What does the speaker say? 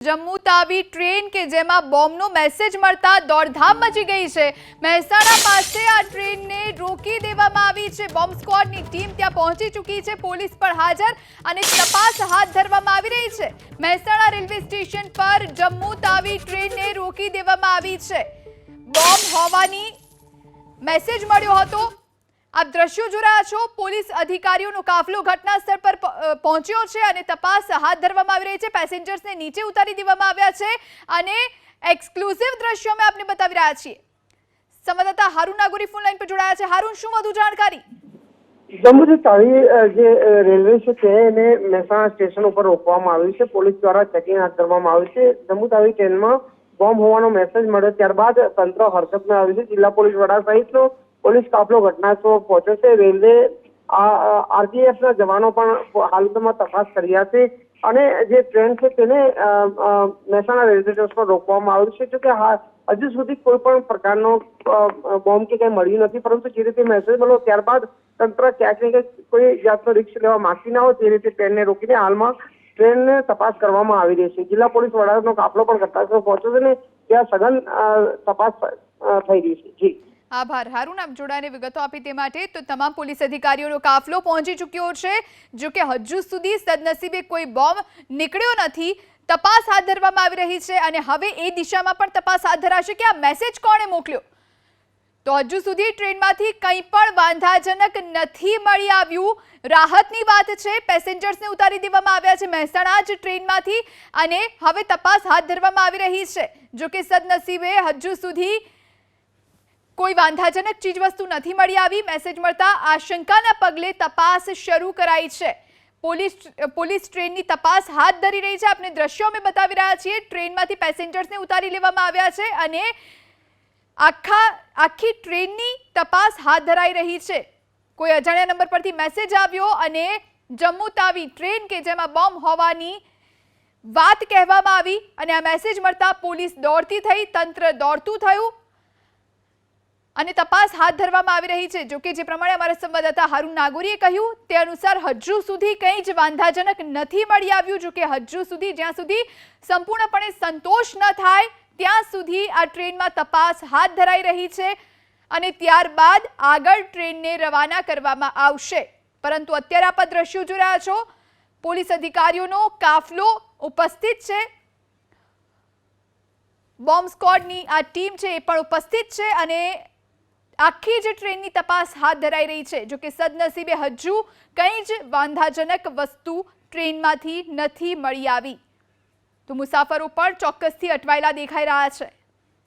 Jammu Tawi train के जेमा बॉम्बनो message मळता दौड़धाम मची गई है। મહેસાણા પાસે આ ટ્રેનને રોકી દેવામાં આવી છે। બોમ્બ સ્ક્વોડની ટીમ ત્યાં પહોંચી ચૂકી છે, પોલીસ પણ હાજર અને તપાસ હાથ ધરવામાં આવી રહી છે। મહેસાણા રેલવે સ્ટેશન પર જમ્મુ તાવી ટ્રેનને રોકી દેવામાં આવી છે। બોમ્બ હોવાની મેસેજ મળ્યો હતો। आप दृश्यों जो रहा छो, पुलिस अधिकारीओनो काफलो घटना स्थल पर पहुंच्यो छे अने तपास हाथ धरवामां आवी रही छे। पेसेंजर्स ने नीचे उतारी देवामां आव्या छे अने एक्सक्लूसिव दृश्यों में आपने बतावी रह्या छीए। संवाददाता हारून नागोरी फोन लाइन पर जोड़ाया छे। हारून, शुं वधु जाणकारी? जम्मू तावी जे रेलवे છે એને મહેસાણા સ્ટેશન ઉપર રોકવામાં આવ્યું છે। પોલીસ દ્વારા ચેકિંગ હાથ ધરવામાં આવ્યું છે। જમ્મુ તાવી ટ્રેનમાં બોમ્બ હોવાનો મેસેજ મળ્યો ત્યારબાદ તંત્ર હરકતમાં આવ્યું છે। જિલ્લા પોલીસ વડા સહિતનો પોલીસ કાફલો ઘટનાસ્થળ પહોંચ્યો છે। રેલવે આરપીએફ ના જવાનો પણ હાલમાં તપાસ કરી રહ્યા છે અને જે ટ્રેન છે તેને મહેસાણા રેલવે સ્ટેશન પર રોકવામાં આવ્યું છે। જોકે હજુ સુધી કોઈ પણ પ્રકારનો બોમ્બ કે કંઈ મળ્યું નથી, પરંતુ જે રીતે મેસેજ મળ્યો ત્યારબાદ તંત્ર ક્યાંક ને ક્યાંક કોઈ જાતનો રિસ્ક લેવા માંગતી ના હોય તે રીતે ટ્રેનને રોકીને હાલમાં ટ્રેનને તપાસ કરવામાં આવી રહી છે। જિલ્લા પોલીસ વડાનો કાફલો પણ ઘટનાસ્થળ પહોંચ્યો છે ને ત્યાં સઘન તપાસ થઈ રહી છે। જી आभार हारून, आप जोड़ाने विगतो आपी ते माटे। तो तमाम पुलिस अधिकारीओनो काफलो पहोंची चूक्यो छे, जो के हजू सुधी सदनसीबे कोई बॉम्ब निकळ्यो नथी। तपास हाथ धरवामां आवी रही छे अने हवे ए दिशामां पण तपास हाथ धराशे के आ मेसेज कोणे मोकल्यो। तो हजू सुधी ट्रेनमांथी कंई पण वांधाजनक नथी मळी आव्युं। राहतनी वात छे, पेसेंजर्सने उतारी देवामां आव्या छे महेसाणा ज ट्रेनमांथी अने हवे तपास हाथ धरवामां आवी रही छे। जो के सदनसीबे हजू सुधी कोई वांधाजनक चीजवस्तु नहीं मળી આવી। મેસેજ મળતા આશંકાના પગલે તપાસ શરૂ કરાઈ છે। પોલીસ ટ્રેનની તપાસ હાથ ધરી રહી છે। આપણે દ્રશ્યો અમે બતાવી રહ્યા છીએ। ટ્રેનમાંથી પેસેન્જર્સને ઉતારી લેવામાં આવ્યા છે અને આખી ટ્રેનની તપાસ હાથ ધરાઈ રહી છે। કોઈ અજાણ્યા નંબર પરથી મેસેજ આવ્યો અને જમ્મુ તાવી ટ્રેન કે જેમાં બોમ્બ હોવાની વાત કહેવામાં આવી અને આ મેસેજ મળતા પોલીસ દોડતી થઈ, તંત્ર દોડતું થયું અને તપાસ હાથ ધરવામાં આવી રહી છે। જો કે જે પ્રમાણે અમારા સંવાદદાતા હાरून નાગોરીએ કહ્યું તે અનુસાર હજુ સુધી કંઈ જ વાંધાજનક નથી મળી આવ્યું। જો કે હજુ સુધી જ્યાં સુધી સંપૂર્ણપણે સંતોષ ન થાય ત્યાં સુધી આ ટ્રેનમાં તપાસ હાથ ધરાઈ રહી છે અને ત્યારબાદ આગળ ટ્રેનને રવાના કરવામાં આવશે। પરંતુ અત્યારે આપ દ્રશ્યો જોઈ રહ્યા છો, પોલીસ અધિકારીઓનો કાફલો ઉપસ્થિત છે, બોમ્બ સ્ક્વોડની આ ટીમ છે એ પણ ઉપસ્થિત છે અને આખી જ ટ્રેનની તપાસ હાથ ધરાઈ રહી છે। જો કે સદનસીબે હજુ કંઈ જ વાંધાજનક વસ્તુ ટ્રેનમાંથી નથી મળી આવી। તો મુસાફરો પણ ચોક્કસથી અટવાયેલા દેખાઈ રહ્યા છે।